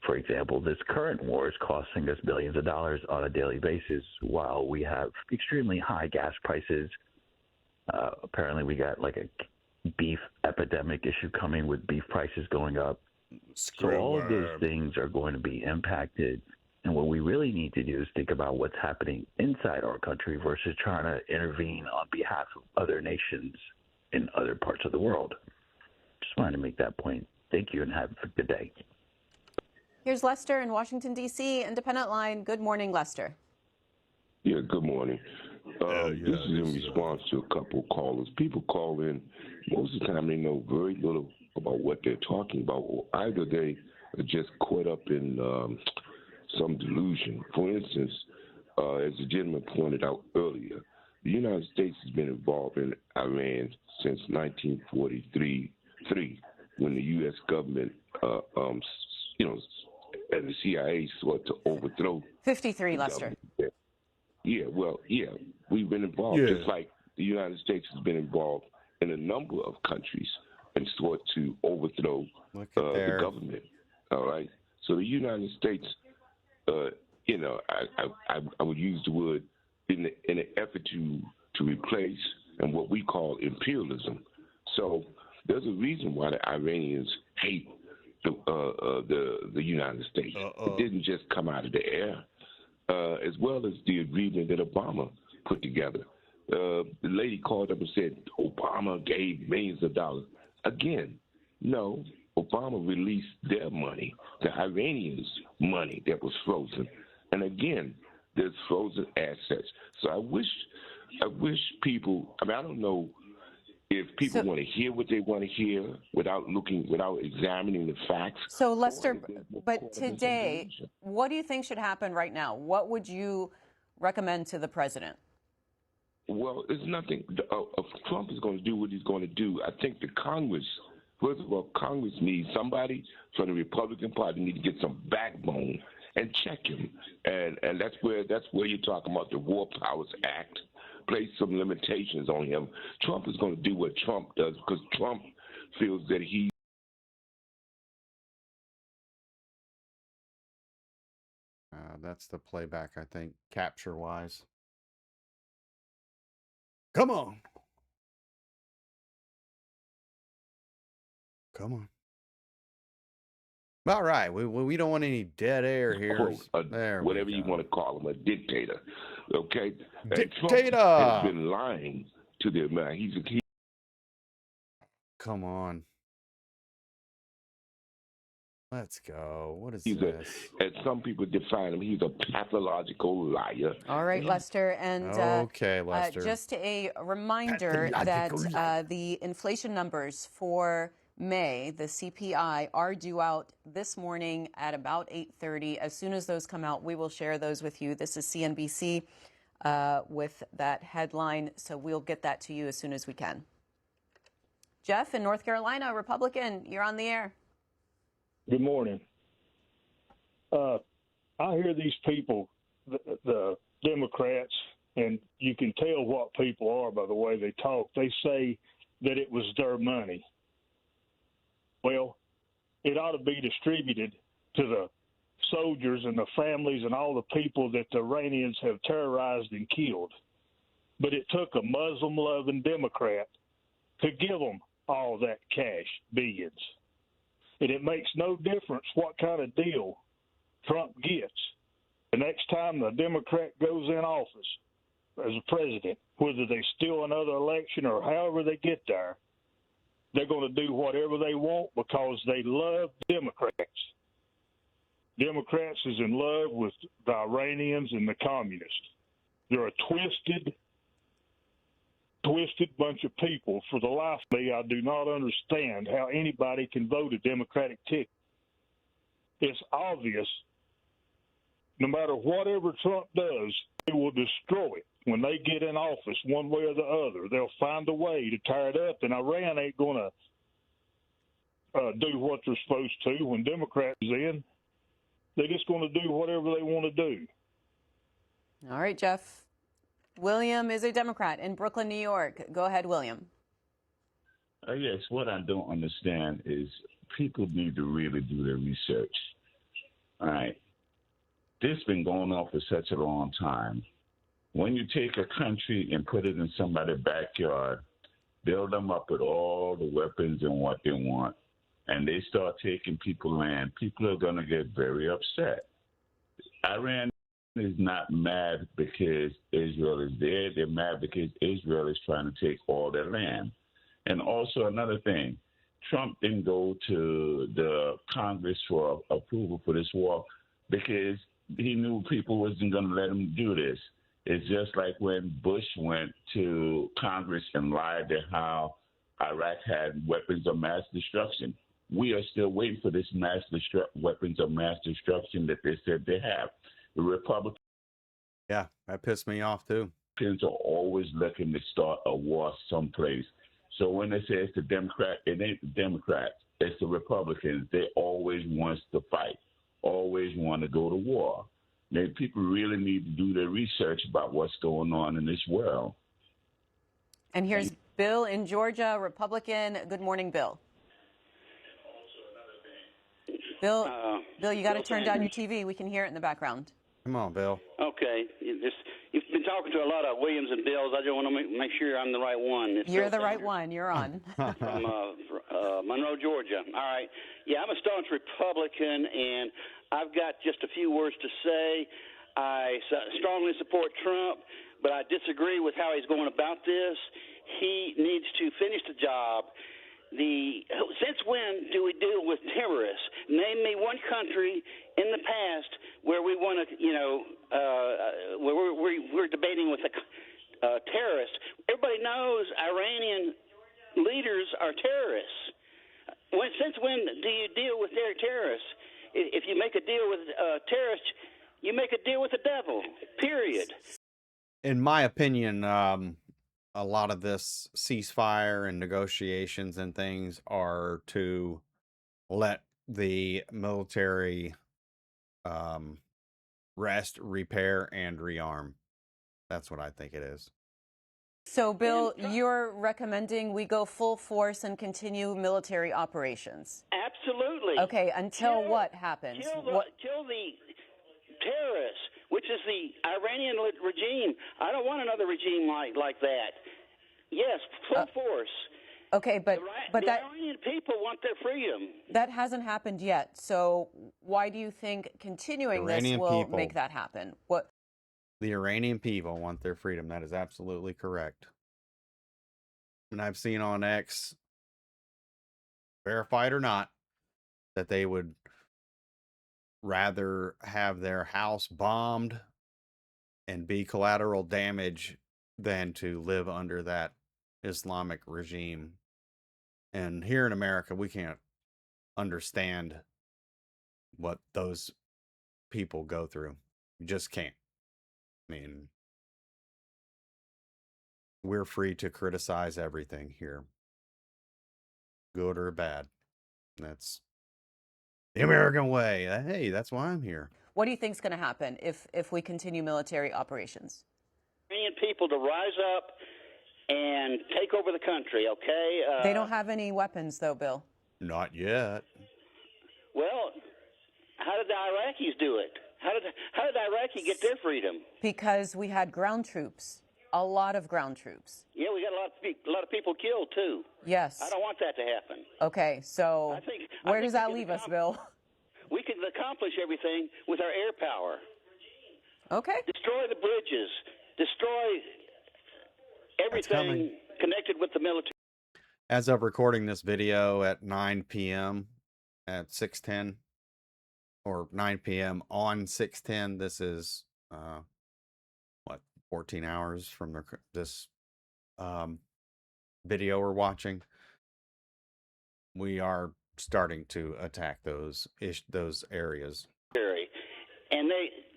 S18: For example, this current war is costing us billions of dollars on a daily basis while we have extremely high gas prices. Apparently, we got like a beef epidemic issue coming with beef prices going up. So all of those things are going to be impacted. And what we really need to do is think about what's happening inside our country versus trying to intervene on behalf of other nations in other parts of the world. Just wanted to make that point. Thank you and have a good day.
S2: Here's Lester in Washington, D.C., Independent Line. Good morning, Lester.
S19: Yeah, good morning. This is in response to a couple of callers. People call in, most of the time they know very little about what they're talking about, or either they are just caught up in some delusion. For instance, as the gentleman pointed out earlier, the United States has been involved in Iran since 1943, when the U.S. government, and the CIA sought to overthrow
S2: 53, Lester.
S19: Yeah, we've been involved, just like the United States has been involved in a number of countries and sought to overthrow the government. All right, so the United States, I would use the word in an effort to replace and what we call imperialism. So there's a reason why the Iranians hate the United States. It didn't just come out of the air, as well as the agreement that Obama put together. The lady called up and said Obama gave millions of dollars. Again, no, Obama released their money, the Iranians' money that was frozen. And again, there's frozen assets. So I wish people, I don't know if people want to hear what they want to hear without examining the facts.
S2: So, Lester, but today, what do you think should happen right now? What would you recommend to the president?
S19: Well, it's nothing. Trump is going to do what he's going to do. I think the Congress, first of all, Congress needs somebody from the Republican Party need to get some backbone and check him. And that's where you're talking about the War Powers Act. Place some limitations on him. Trump is going to do what Trump does because Trump feels that he.
S1: That's the playback, I think, capture-wise. Come on. Come on. All right. We don't want any dead air here.
S19: Whatever you want to call him, a dictator. Okay?
S1: Dictator!
S19: Trump has been lying to them.
S1: Come on. Let's go. What is this?
S19: As some people define him, he's a pathological liar.
S2: All right, Lester. And
S1: okay, Lester.
S2: Just a reminder that the inflation numbers for May, the CPI, are due out this morning at about 8:30. As soon as those come out, we will share those with you. This is CNBC with that headline, so we'll get that to you as soon as we can. Jeff in North Carolina, Republican, you're on the air.
S10: Good morning. I hear these people, the Democrats, and you can tell what people are by the way they talk. They say that it was their money. Well, it ought to be distributed to the soldiers and the families and all the people that the Iranians have terrorized and killed. But it took a Muslim-loving Democrat to give them all that cash, billions. And it makes no difference what kind of deal Trump gets. The next time the Democrat goes in office as a president, whether they steal another election or however they get there, they're going to do whatever they want because they love Democrats. Democrats is in love with the Iranians and the communists. They're a twisted bunch of people. For the life of me, I do not understand how anybody can vote a Democratic ticket. It's obvious, no matter whatever Trump does, they will destroy it. When they get in office, one way or the other, they'll find a way to tear it up, and Iran ain't going to do what they're supposed to. When Democrats in, they're just going to do whatever they want to do.
S2: All right, Jeff. William is a Democrat in Brooklyn, New York. Go ahead, William.
S20: Yes, what I don't understand is people need to really do their research. All right. This has been going on for such a long time. When you take a country and put it in somebody's backyard, build them up with all the weapons and what they want, and they start taking people's land, people are going to get very upset. Iran is not mad because Israel is there. They're mad because Israel is trying to take all their land. And also another thing, Trump didn't go to the Congress for approval for this war because he knew people wasn't going to let him do this. It's just like when Bush went to Congress and lied to how Iraq had weapons of mass destruction. We are still waiting for this weapons of mass destruction that they said they have. The Republicans.
S1: Yeah, that pissed me off too.
S20: Are always looking to start a war someplace. So when they say it's the Democrat, it ain't the Democrats, it's the Republicans. They always want to fight, always want to go to war. People really need to do their research about what's going on in this world.
S2: And here's Bill in Georgia, Republican. Good morning, Bill. Bill, you got to turn down your TV. We can hear it in the background.
S1: Come on, Bill.
S21: Okay. You've been talking to a lot of Williams and Bills. I just want to make sure I'm the right one.
S2: You're the right one. You're on.
S21: From Monroe, Georgia. All right. Yeah, I'm a staunch Republican, and I've got just a few words to say. I strongly support Trump, but I disagree with how he's going about this. He needs to finish the job. Since when do we deal with terrorists? Name me one country in the past where we want to, where we're debating with a terrorist. Everybody knows Iranian leaders are terrorists. Since when do you deal with their terrorists? If you make a deal with terrorists, you make a deal with the devil, period.
S1: In my opinion, a lot of this ceasefire and negotiations and things are to let the military rest, repair, and rearm. That's what I think it is.
S2: So, Bill, you're recommending we go full force and continue military operations?
S21: Absolutely.
S2: Okay, until what happens?
S21: Kill the terrorists, which is the Iranian regime. I don't want another regime like that. Yes, full force.
S2: Okay, but
S21: the Iranian people want their freedom.
S2: That hasn't happened yet. So why do you think continuing this will make that happen? What?
S1: The Iranian people want their freedom. That is absolutely correct. And I've seen on X, verified or not, that they would rather have their house bombed and be collateral damage than to live under that Islamic regime. And here in America, we can't understand what those people go through. You just can't. I mean, we're free to criticize everything here, good or bad. That's the American way. Hey, that's why I'm here.
S2: What do you think is going to happen if we continue military operations?
S21: Iranian people to rise up and take over the country, okay?
S2: They don't have any weapons, though, Bill.
S1: Not yet.
S21: Well, how did the Iraqis do it? How did Iraqi get their freedom?
S2: Because we had ground troops. A lot of ground troops.
S21: Yeah, we got a lot of people killed too.
S2: Yes.
S21: I don't want that to happen.
S2: Okay, so where does that leave us, Bill?
S21: We can accomplish everything with our air power.
S2: Okay.
S21: Destroy the bridges. Destroy everything connected with the military.
S1: As of recording this video at 9 p.m. at 6:10, or 9 p.m. on 6:10, this is 14 hours from this video we're watching. We are starting to attack those areas.
S21: And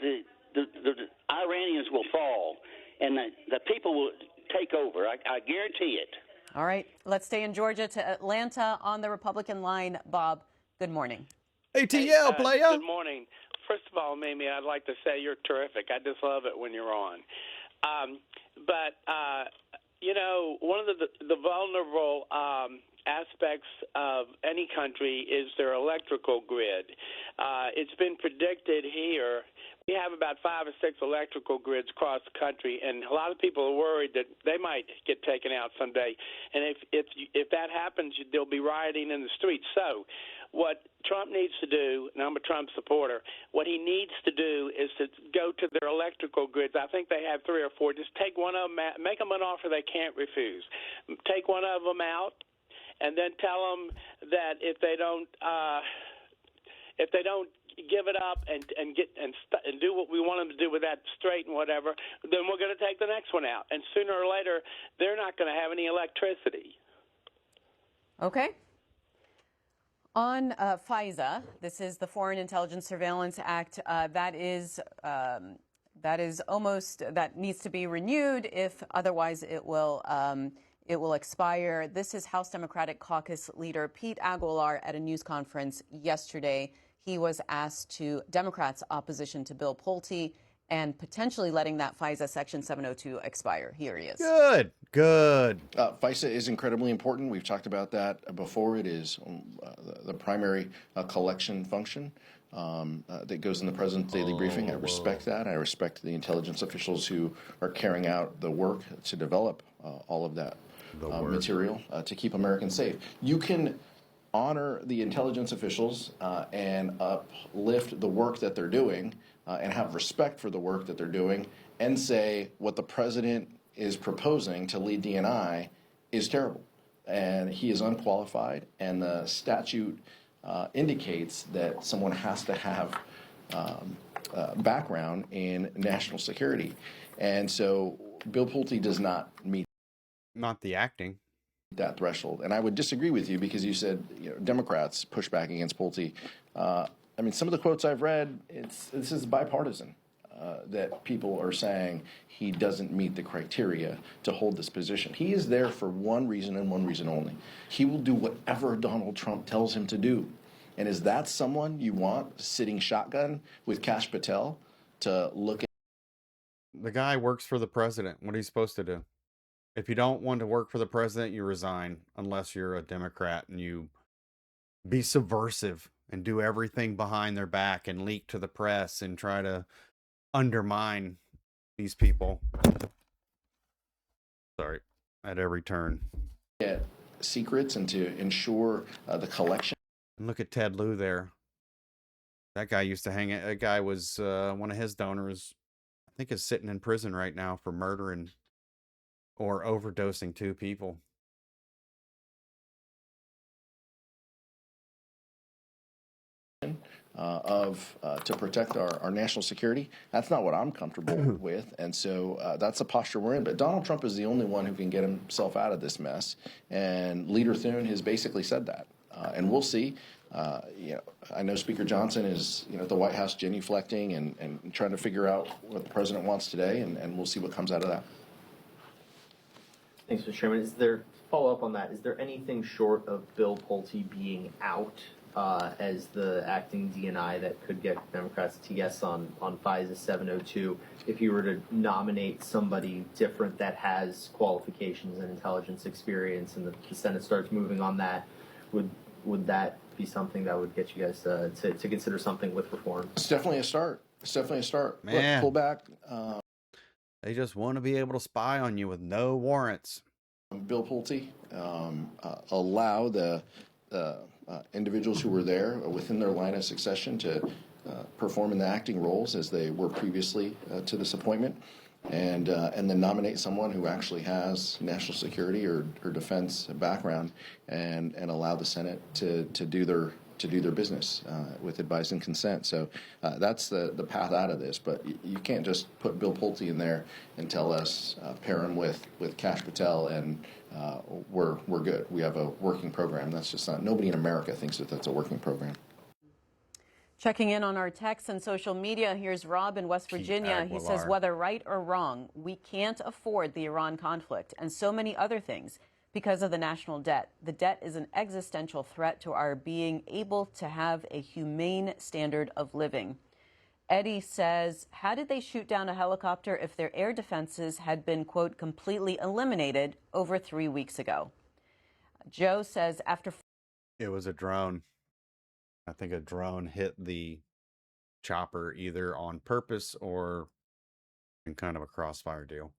S21: the Iranians will fall, and the people will take over. I guarantee it.
S2: All right, let's stay in Georgia to Atlanta on the Republican line. Bob, good morning.
S1: ATL, player.
S3: Good morning. First of all, Mimi, I'd like to say you're terrific. I just love it when you're on. You know, one of the vulnerable aspects of any country is their electrical grid. It's been predicted here. We have about 5 or 6 electrical grids across the country, and a lot of people are worried that they might get taken out someday. And if that happens, there'll be rioting in the streets. So what Trump needs to do, and I'm a Trump supporter, what he needs to do is to go to their electrical grids. I think they have 3 or 4. Just take one of them out, make them an offer they can't refuse. Take one of them out, and then tell them that if they don't give it up and do what we want them to do with that strait and whatever, then we're going to take the next one out. And sooner or later, they're not going to have any electricity.
S2: Okay. On FISA, this is the Foreign Intelligence Surveillance Act. That needs to be renewed. If otherwise, it will expire. This is House Democratic Caucus leader Pete Aguilar at a news conference yesterday. He was asked to Democrats' opposition to Bill Pulte and potentially letting that FISA Section 702 expire. Here he is.
S1: Good.
S22: FISA is incredibly important. We've talked about that before. It is the primary collection function that goes in the president's daily briefing. I respect that. I respect the intelligence officials who are carrying out the work to develop all of that material to keep Americans safe. You can honor the intelligence officials and uplift the work that they're doing and have respect for the work that they're doing and say what the president is proposing to lead DNI is terrible and he is unqualified, and the statute indicates that someone has to have background in national security, and so Bill Pulte does not meet
S1: the acting
S22: that threshold. And I would disagree with you because you said Democrats push back against Pulte. I mean, some of the quotes I've read, this is bipartisan, that people are saying he doesn't meet the criteria to hold this position. He is there for one reason and one reason only. He will do whatever Donald Trump tells him to do. And is that someone you want sitting shotgun with Kash Patel to look at?
S1: The guy works for the president. What are you supposed to do? If you don't want to work for the president, you resign, unless you're a Democrat and you be subversive and do everything behind their back and leak to the press and try to undermine these people. Sorry, at every turn.
S22: Get secrets and to ensure the collection.
S1: And look at Ted Lieu there. That guy used to hang. That guy was one of his donors. I think is sitting in prison right now for murdering or overdosing 2 people.
S22: To protect our national security. That's not what I'm comfortable with, and so that's the posture we're in. But Donald Trump is the only one who can get himself out of this mess, and Leader Thune has basically said that, and we'll see. I know Speaker Johnson is at the White House genuflecting and trying to figure out what the president wants today, and we'll see what comes out of that.
S23: Thanks, Mr. Chairman. Is there follow up on that? Is there anything short of Bill Pulte being out as the acting DNI that could get Democrats to yes on FISA 702 if you were to nominate somebody different that has qualifications and intelligence experience, and the Senate starts moving on that? Would that be something that would get you guys to consider something with reform?
S22: It's definitely a start. It's definitely a start.
S1: Man.
S22: Look, pull back.
S1: They just want to be able to spy on you with no warrants.
S22: Bill Pulte allow the individuals who were there within their line of succession to perform in the acting roles as they were previously to this appointment, and then nominate someone who actually has national security or defense background, and allow the Senate to do their business with advice and consent. So that's the path out of this. But you can't just put Bill Pulte in there and tell us pair him with Kash Patel and we're good. We have a working program. That's just not. Nobody in America thinks that that's a working program.
S2: Checking in on our texts and social media, here's Rob in West Virginia. He says, whether right or wrong, we can't afford the Iran conflict and so many other things because of the national debt. The debt is an existential threat to our being able to have a humane standard of living. Eddie says, how did they shoot down a helicopter if their air defenses had been, quote, completely eliminated over 3 weeks ago? Joe says, after...
S1: It was a drone. I think a drone hit the chopper either on purpose or in kind of a crossfire deal.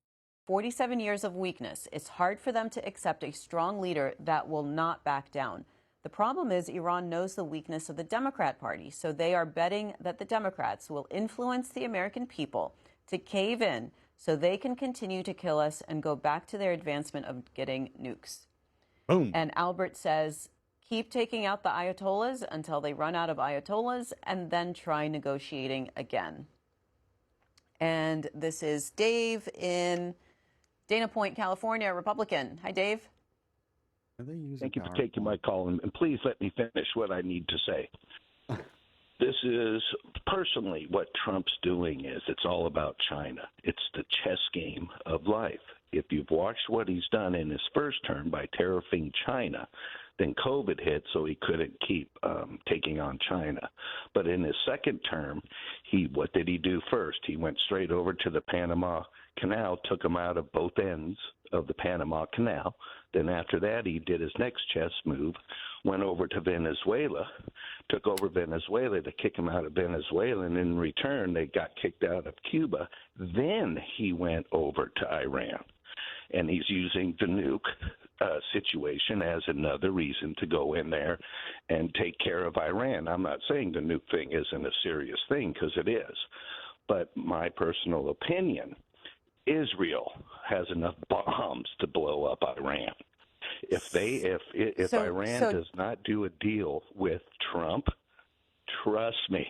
S2: 47 years of weakness, it's hard for them to accept a strong leader that will not back down. The problem is Iran knows the weakness of the Democrat Party, so they are betting that the Democrats will influence the American people to cave in so they can continue to kill us and go back to their advancement of getting nukes.
S1: Boom.
S2: And Albert says, keep taking out the Ayatollahs until they run out of Ayatollahs and then try negotiating again. And this is Dave in Dana Point, California, Republican. Hi, Dave.
S4: Thank you for taking my call, and please let me finish what I need to say. This is personally what Trump's doing is it's all about China. It's the chess game of life. If you've watched what he's done in his first term by tariffing China, then COVID hit, so he couldn't keep taking on China. But in his second term, what did he do first? He went straight over to the Panama Canal, took him out of both ends of the Panama Canal. Then after that, he did his next chess move, went over to Venezuela, took over Venezuela to kick him out of Venezuela, and in return, they got kicked out of Cuba. Then he went over to Iran, and he's using the nuke situation as another reason to go in there and take care of Iran. I'm not saying the nuke thing isn't a serious thing, because it is. But my personal opinion, Israel has enough bombs to blow up Iran. If Iran does not do a deal with Trump, trust me.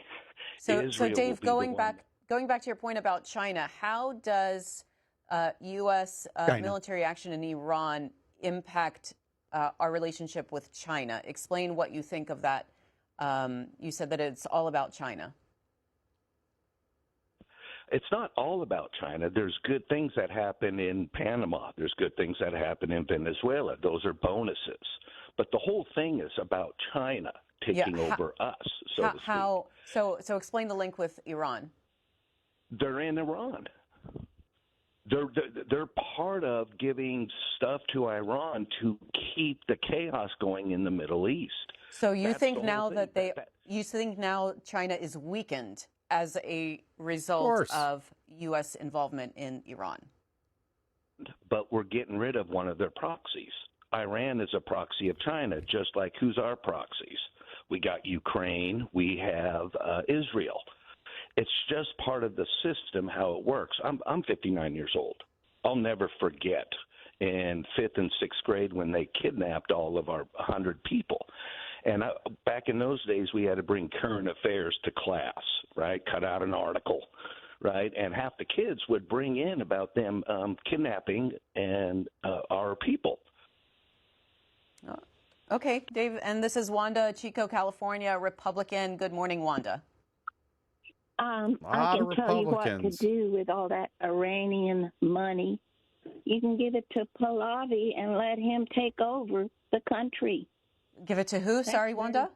S2: So Dave, going back to your point about China, how does U.S. military action in Iran impact our relationship with China? Explain what you think of that. You said that it's all about China.
S4: It's not all about China. There's good things that happen in Panama. There's good things that happen in Venezuela. Those are bonuses. But the whole thing is about China taking over us, so to speak.
S2: So explain the link with Iran.
S4: They're in Iran. They're part of giving stuff to Iran to keep the chaos going in the Middle East.
S2: So you think now you think now China is weakened as a result of U.S. involvement in Iran?
S4: But we're getting rid of one of their proxies. Iran is a proxy of China, just like who's our proxies? We got Ukraine, we have Israel. It's just part of the system, how it works. I'm 59 years old. I'll never forget in 5th and 6th grade when they kidnapped all of our 100 people. And back in those days, we had to bring current affairs to class, right? Cut out an article, right? And half the kids would bring in about them kidnapping and our people.
S2: Okay, Dave, and this is Wanda, Chico, California, Republican. Good morning, Wanda.
S5: I can tell you what to do with all that Iranian money. You can give it to Pahlavi and let him take over the country.
S2: Give it to who? Sorry, Wanda?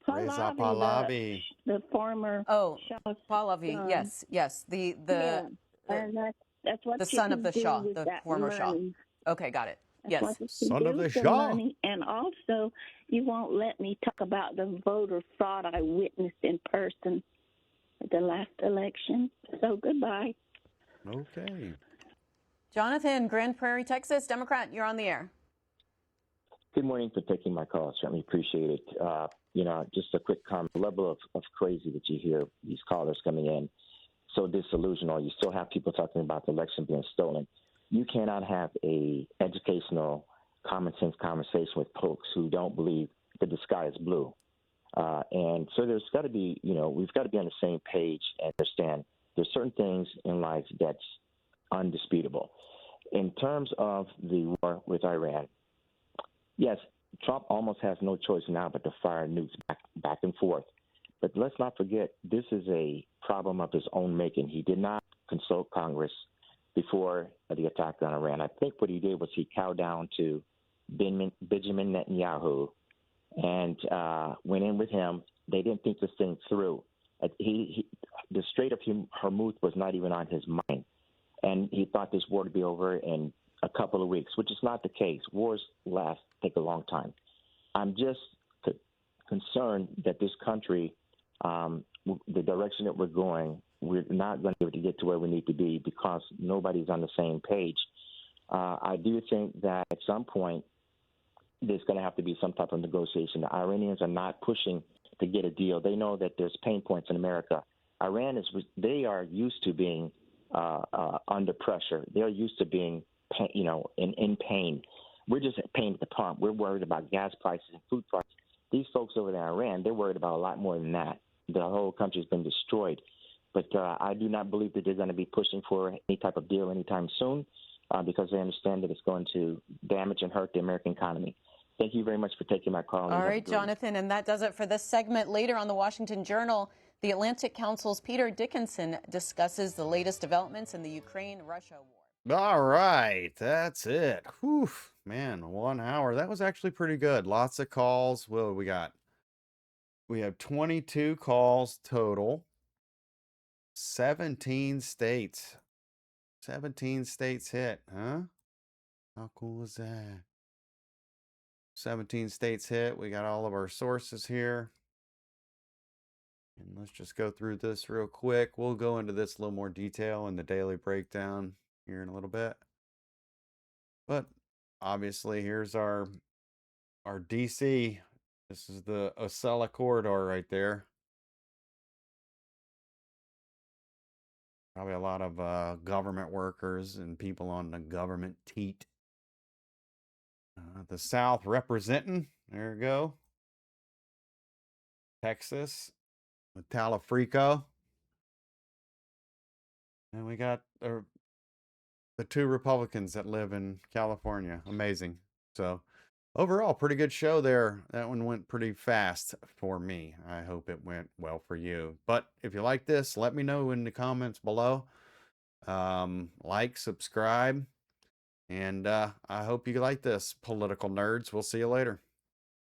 S5: Pahlavi, the former.
S2: Oh, Pahlavi. Yes.
S5: And that's what
S2: the son of the Shah, the former Shah. Okay, got it. Yes.
S5: Son of the Shah. And also, you won't let me talk about the voter fraud I witnessed in person at the last election. So goodbye.
S1: Okay.
S2: Jonathan, Grand Prairie, Texas, Democrat, you're on the air.
S7: Good morning for taking my call. Certainly appreciate it. Just a quick comment. The level of crazy that you hear these callers coming in, so disillusional. You still have people talking about the election being stolen. You cannot have a educational, common sense conversation with folks who don't believe that the sky is blue. And so there's got to be, we've got to be on the same page and understand there's certain things in life that's undisputable. In terms of the war with Iran, yes, Trump almost has no choice now but to fire nukes back and forth. But let's not forget, this is a problem of his own making. He did not consult Congress before the attack on Iran. I think what he did was he cowed down to Benjamin Netanyahu and went in with him. They didn't think this thing through. The Strait of Hormuz was not even on his mind. And he thought this war would be over in a couple of weeks, which is not the case. Wars take a long time. I'm just concerned that this country, the direction that we're going, we're not going to be able to get to where we need to be because nobody's on the same page. I do think that at some point there's going to have to be some type of negotiation. The Iranians are not pushing to get a deal. They know that there's pain points in America. They are used to being under pressure. They're used to being, in pain. We're just pain at the pump. We're worried about gas prices and food prices. These folks over there in Iran, they're worried about a lot more than that. The whole country's been destroyed. But I do not believe that they're going to be pushing for any type of deal anytime soon because they understand that it's going to damage and hurt the American economy. Thank you very much for taking my call.
S2: All right, Jonathan, and that does it for this segment. Later on the Washington Journal, the Atlantic Council's Peter Dickinson discusses the latest developments in the Ukraine-Russia war.
S1: All right, that's it. Whew, man, 1 hour. That was actually pretty good. Lots of calls. Well, we have 22 calls total. 17 states. 17 states hit, huh? How cool is that? 17 states hit. We got all of our sources here. And let's just go through this real quick. We'll go into this a little more detail in the daily breakdown here in a little bit. But obviously, here's our DC. This is the Ocella corridor right there. Probably a lot of government workers and people on the government teat. The South representing. There we go. Texas. With Talafrico. And we got the two Republicans that live in California. Amazing. So overall, pretty good show there. That one went pretty fast for me. I hope it went well for you. But if you like this, let me know in the comments below. Like, subscribe. And I hope you like this, political nerds. We'll see you later.